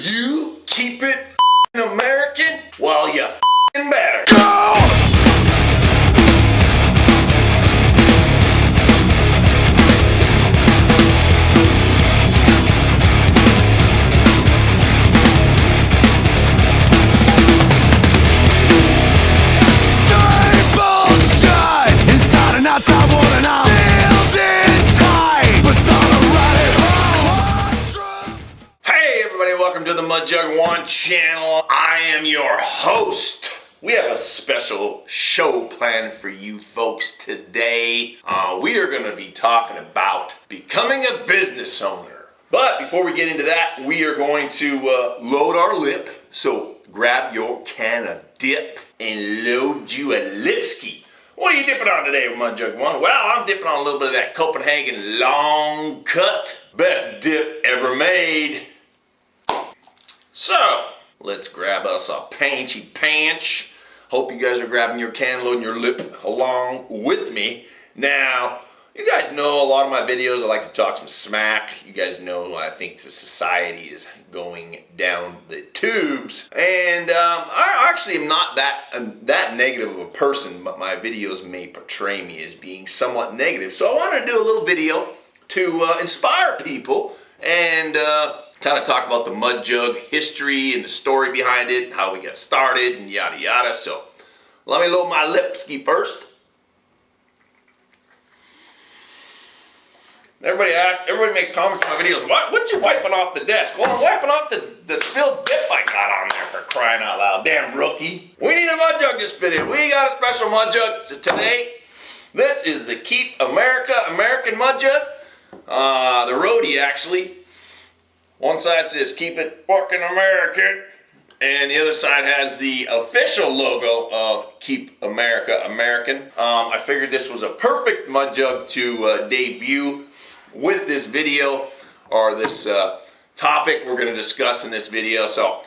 you keep it American while you better. Welcome to the Mudjug One channel. I am your host. We have a special show planned for you folks today. We are going to be talking about becoming a business owner. But before we get into that, we are going to load our lip. So grab your can of dip and load you a lipski. What are you dipping on today, Mudjug One? Well, I'm dipping on a little bit of that Copenhagen long cut. Best dip ever made. So, let's grab us a panchy panch. Hope you guys are grabbing your can, loading your lip along with me. Now, you guys know a lot of my videos, I like to talk some smack. You guys know I think the society is going down the tubes. And I actually am not that negative of a person, but my videos may portray me as being somewhat negative. So I wanted to do a little video to inspire people and kind of talk about the Mudjug history and the story behind it, how we got started, and yada yada. So, let me load my lipski first. Everybody makes comments on my videos. What's you wiping off the desk? Well, I'm wiping off the spilled dip I got on there, for crying out loud. Damn rookie. We need a Mudjug to spit in. We got a special Mudjug today. This is the Keep American Mudjug. The roadie, actually. One side says, keep it fucking American, and the other side has the official logo of Keep America American. I figured this was a perfect Mudjug to debut with this video, or this topic we're going to discuss in this video. So,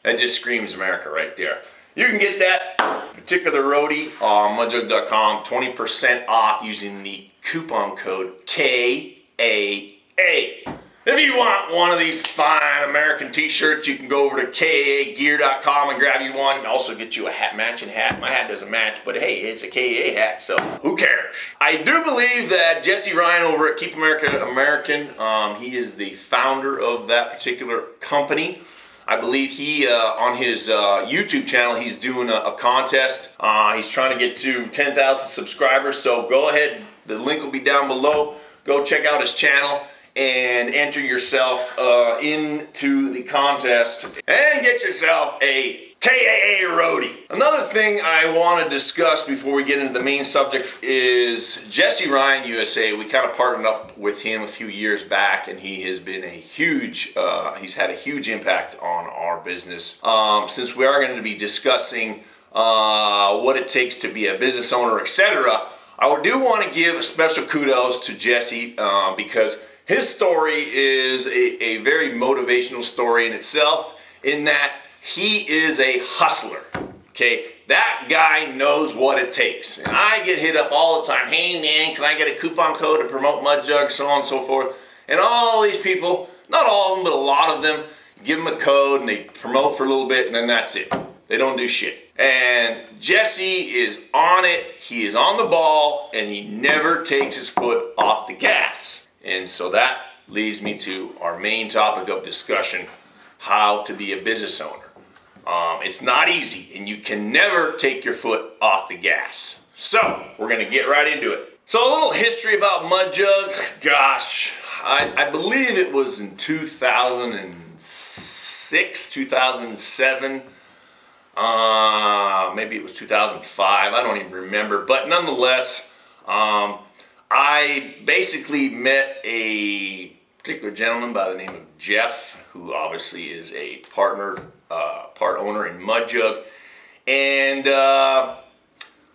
that just screams America right there. You can get that particular roadie on mudjug.com, 20% off using the coupon code KAA. If you want one of these fine American t-shirts, you can go over to KAAgear.com and grab you one. Also get you a matching hat. My hat doesn't match, but hey, it's a KAA hat, so who cares? I do believe that Jesse Ryan over at Keep America American, he is the founder of that particular company. I believe he, on his YouTube channel, he's doing a contest. He's trying to get to 10,000 subscribers, so go ahead. The link will be down below. Go check out his channel and enter yourself into the contest and get yourself a KAA roadie. Another thing I want to discuss before we get into the main subject is Jesse Ryan USA. We kind of partnered up with him a few years back, and he has been he's had a huge impact on our business. Since we are going to be discussing what it takes to be a business owner, etc., I do want to give a special kudos to Jesse because his story is a very motivational story in itself, in that he is a hustler, okay? That guy knows what it takes. And I get hit up all the time. Hey man, can I get a coupon code to promote Mudjug, so on and so forth. And all these people, not all of them, but a lot of them, give them a code and they promote for a little bit and then that's it. They don't do shit. And Jesse is on it, he is on the ball, and he never takes his foot off the gas. And so that leads me to our main topic of discussion, how to be a business owner. It's not easy, and you can never take your foot off the gas. So, we're going to get right into it. So, a little history about Mudjug. Gosh, I believe it was in 2006, 2007. Maybe it was 2005. I don't even remember. But nonetheless, I basically met a particular gentleman by the name of Jeff, who obviously is a part owner in Mudjug, and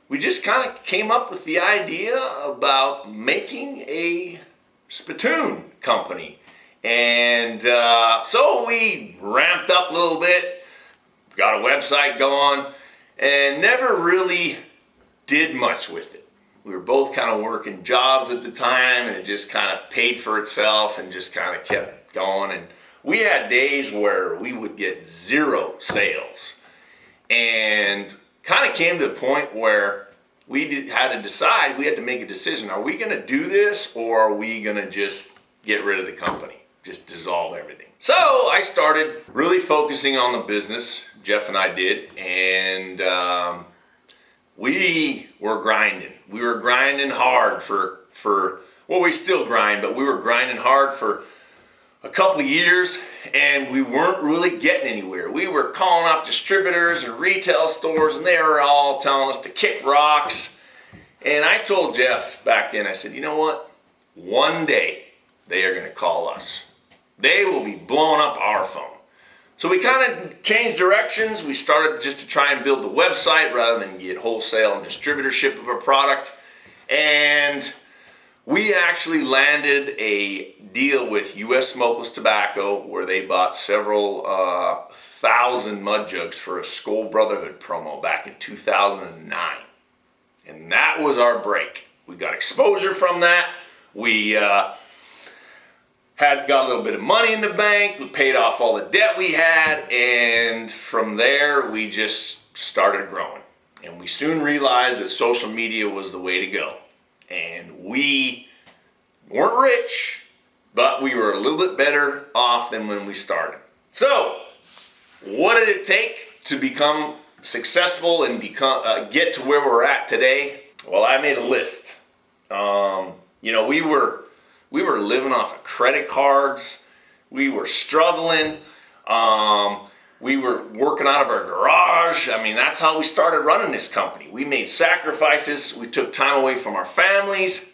we just kind of came up with the idea about making a spittoon company, and so we ramped up a little bit, got a website going, and never really did much with it. We were both kind of working jobs at the time, and it just kind of paid for itself and just kind of kept going. And we had days where we would get 0 sales, and kind of came to the point where we had to make a decision. Are we going to do this, or are we going to just get rid of the company? Just dissolve everything. So I started really focusing on the business. Jeff and I did, and we were grinding. We were grinding hard well, we still grind, but we were grinding hard for a couple of years, and we weren't really getting anywhere. We were calling up distributors and retail stores, and they were all telling us to kick rocks. And I told Jeff back then, I said, you know what? One day they are going to call us. They will be blowing up our phone. So we kind of changed directions. We started just to try and build the website rather than get wholesale and distributorship of a product. And we actually landed a deal with U.S. Smokeless Tobacco where they bought several thousand Mudjugs for a Skull Brotherhood promo back in 2009. And that was our break. We got exposure from that. We got a little bit of money in the bank. We paid off all the debt we had, and from there we just started growing. And we soon realized that social media was the way to go. And we weren't rich, but we were a little bit better off than when we started. So, what did it take to become successful and get to where we're at today? Well, I made a list. We were living off of credit cards. We were struggling. We were working out of our garage. I mean, that's how we started running this company. We made sacrifices. We took time away from our families.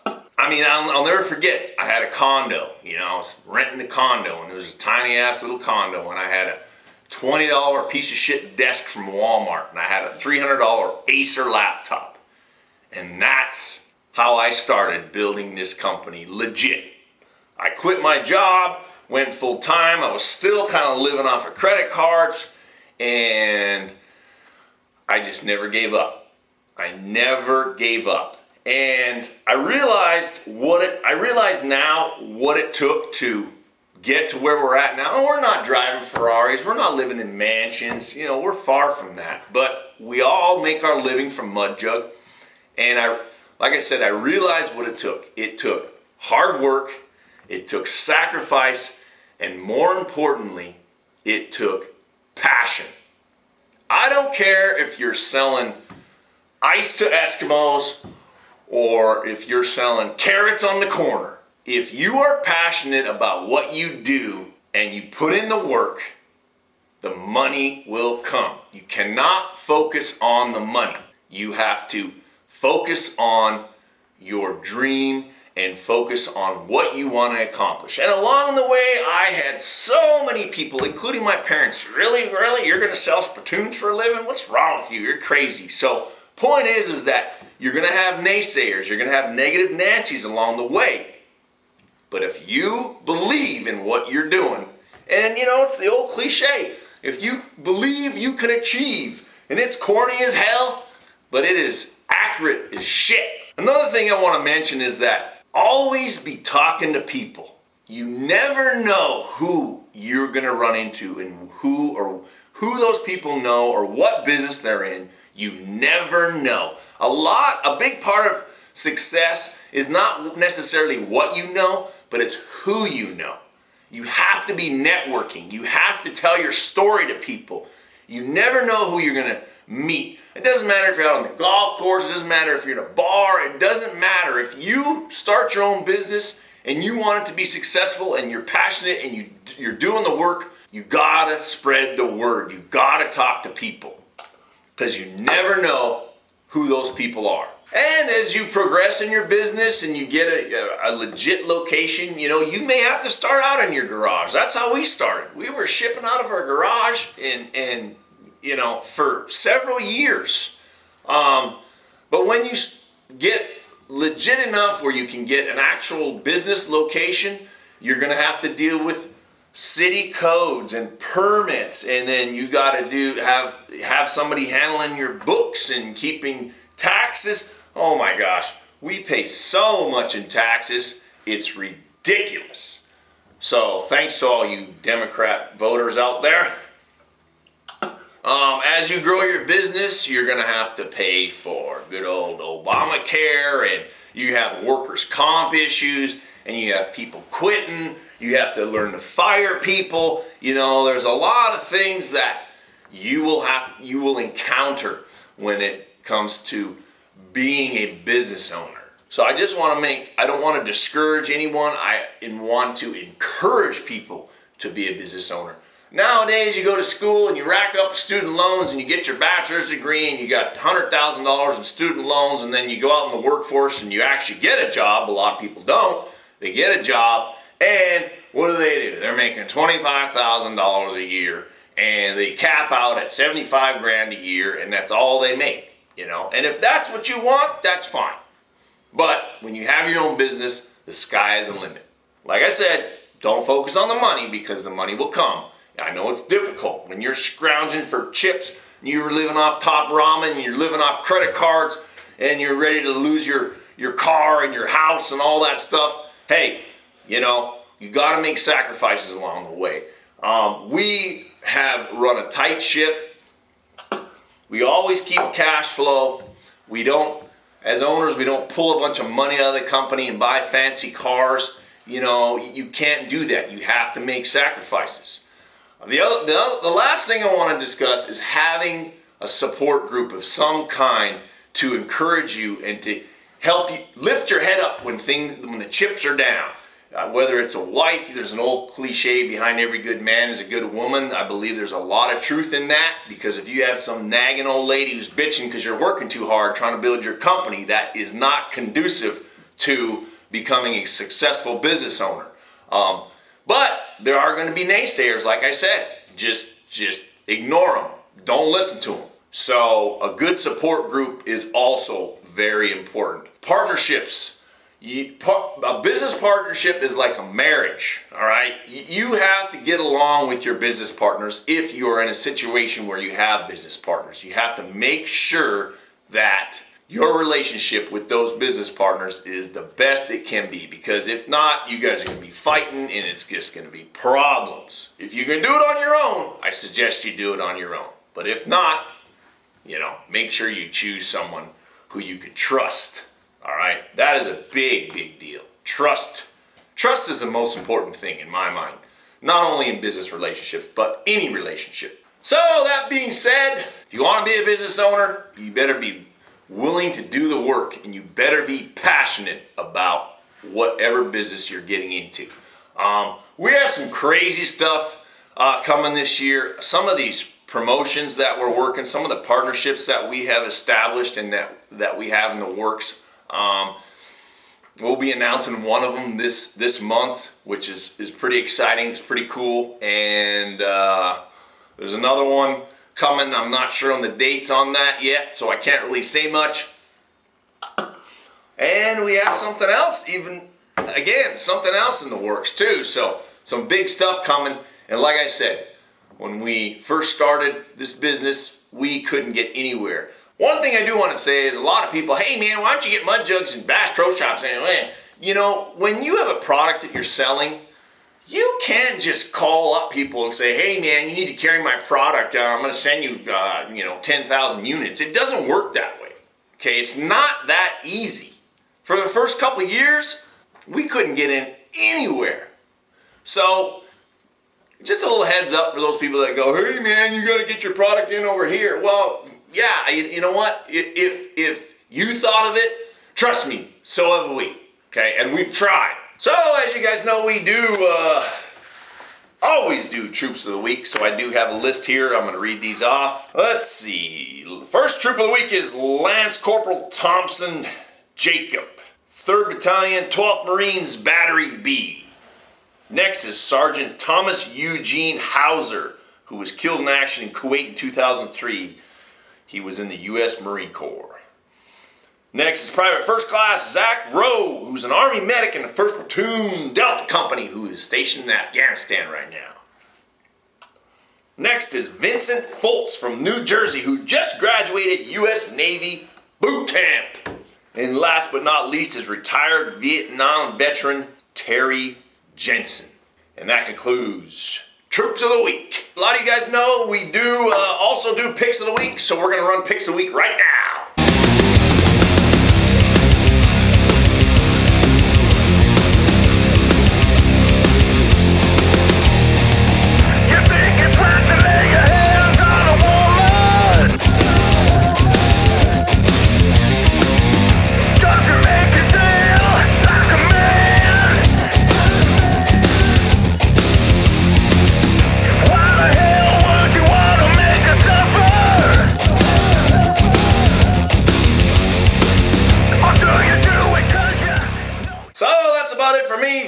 I mean, I'll never forget, I had a condo. I was renting a condo, and it was a tiny ass little condo, and I had a $20 piece of shit desk from Walmart, and I had a $300 Acer laptop. And that's how I started building this company legit. I quit my job, went full time. I was still kind of living off of credit cards, and I just never gave up. I never gave up. And I realize now what it took to get to where we're at now. We're not driving Ferraris. We're not living in mansions. We're far from that. But we all make our living from Mudjug. And like I said, I realized what it took. It took hard work, it took sacrifice, and more importantly, it took passion. I don't care if you're selling ice to Eskimos or if you're selling carrots on the corner. If you are passionate about what you do and you put in the work, the money will come. You cannot focus on the money. You have to focus on your dream and focus on what you want to accomplish. And along the way, I had so many people, including my parents, really, you're going to sell spittoons for a living? What's wrong with you? You're crazy. So point is that you're going to have naysayers. You're going to have negative Nancy's along the way. But if you believe in what you're doing, and it's the old cliche, if you believe you can achieve, and it's corny as hell, but it is accurate as shit. Another thing I want to mention is that always be talking to people. You never know who you're going to run into and who those people know or what business they're in. You never know. A big part of success is not necessarily what you know, but it's who you know. You have to be networking. You have to tell your story to people. You never know who you're going to meet. It doesn't matter if you're out on the golf course. It doesn't matter if you're in a bar. It doesn't matter. If you start your own business and you want it to be successful and you're passionate and you're doing the work, you gotta spread the word. You gotta talk to people because you never know who those people are. And as you progress in your business and you get a legit location, you may have to start out in your garage. That's how we started. We were shipping out of our garage and for several years. But when you get legit enough where you can get an actual business location, you're going to have to deal with city codes and permits, and then you got to have somebody handling your books and keeping taxes. Oh my gosh, we pay so much in taxes, it's ridiculous. So thanks to all you Democrat voters out there. As you grow your business, you're going to have to pay for good old Obamacare, and you have workers' comp issues, and you have people quitting. You have to learn to fire people. You know, there's a lot of things that you will encounter when it comes to being a business owner. So I just want to I don't want to discourage anyone. I want to encourage people to be a business owner. Nowadays, you go to school and you rack up student loans and you get your bachelor's degree and you got $100,000 in student loans, and then you go out in the workforce and you actually get a job. A lot of people don't. They get a job, and what do? They're making $25,000 a year, and they cap out at $75,000 a year, and that's all they make. You know, and if that's what you want, that's fine. But when you have your own business, the sky is the limit. Like I said, don't focus on the money, because the money will come. I know it's difficult when you're scrounging for chips, and you're living off top ramen, and you're living off credit cards, and you're ready to lose your car and your house and all that stuff. Hey, you know, you got to make sacrifices along the way. We have run a tight ship. We always keep cash flow. We don't, as owners, we don't pull a bunch of money out of the company and buy fancy cars. You know, you can't do that. You have to make sacrifices. The last thing I want to discuss is having a support group of some kind to encourage you and to help you lift your head up when the chips are down. Whether it's a wife, there's an old cliche, behind every good man is a good woman. I believe there's a lot of truth in that, because if you have some nagging old lady who's bitching because you're working too hard trying to build your company, that is not conducive to becoming a successful business owner. But there are going to be naysayers, like I said. Just ignore them. Don't listen to them. So a good support group is also very important. Partnerships. A business partnership is like a marriage, all right? You have to get along with your business partners if you're in a situation where you have business partners. You have to make sure that your relationship with those business partners is the best it can be, because if not, you guys are going to be fighting and it's just going to be problems. If you can do it on your own, I suggest you do it on your own. But if not, you know, make sure you choose someone who you can trust. All right? That is a big, big deal. Trust is the most important thing in my mind. Not only in business relationships, but any relationship. So that being said, if you want to be a business owner, you better be willing to do the work, and you better be passionate about whatever business you're getting into. We have some crazy stuff coming this year. Some of these promotions that we're working, some of the partnerships that we have established and that we have in the works, we'll be announcing one of them this month, which is pretty exciting. It's pretty cool. And there's another one coming. I'm not sure on the dates on that yet, so I can't really say much. And we have something else, something else in the works too. So some big stuff coming. And like I said, when we first started this business, we couldn't get anywhere. One thing I do want to say is a lot of people, hey man, why don't you get Mudjugs and Bass Pro Shops? You know, when you have a product that you're selling, you can't just call up people and say, hey man, you need to carry my product. I'm going to send you, 10,000 units. It doesn't work that way. Okay, it's not that easy. For the first couple of years, we couldn't get in anywhere. So, just a little heads up for those people that go, hey man, you got to get your product in over here. Well, yeah, you know what? If you thought of it, trust me, so have we. Okay, and we've tried. So, as you guys know, we do always do Troops of the Week. So I do have a list here. I'm going to read these off. Let's see. The first Troop of the Week is Lance Corporal Thompson Jacob, 3rd Battalion, 12th Marines, Battery B. Next is Sergeant Thomas Eugene Hauser, who was killed in action in Kuwait in 2003. He was in the U.S. Marine Corps. Next is Private First Class Zach Rowe, who's an Army medic in the 1st Platoon Delta Company, who is stationed in Afghanistan right now. Next is Vincent Foltz from New Jersey, who just graduated U.S. Navy boot camp. And last but not least is retired Vietnam veteran Terry Jensen. And that concludes Troops of the Week. A lot of you guys know we do also do Picks of the Week, so we're going to run Picks of the Week right now.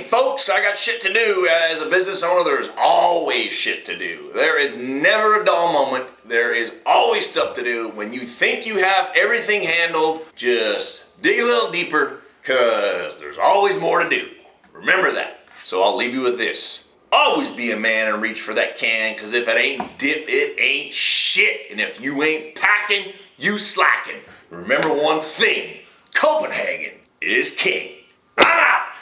Folks, I got shit to do. As a business owner, there's always shit to do. There is never a dull moment. There is always stuff to do. When you think you have everything handled, just dig a little deeper, because there's always more to do. Remember that. So I'll leave you with this. Always be a man and reach for that can, because if it ain't dip, it ain't shit. And if you ain't packing, you slacking. Remember one thing, Copenhagen is king. I'm out.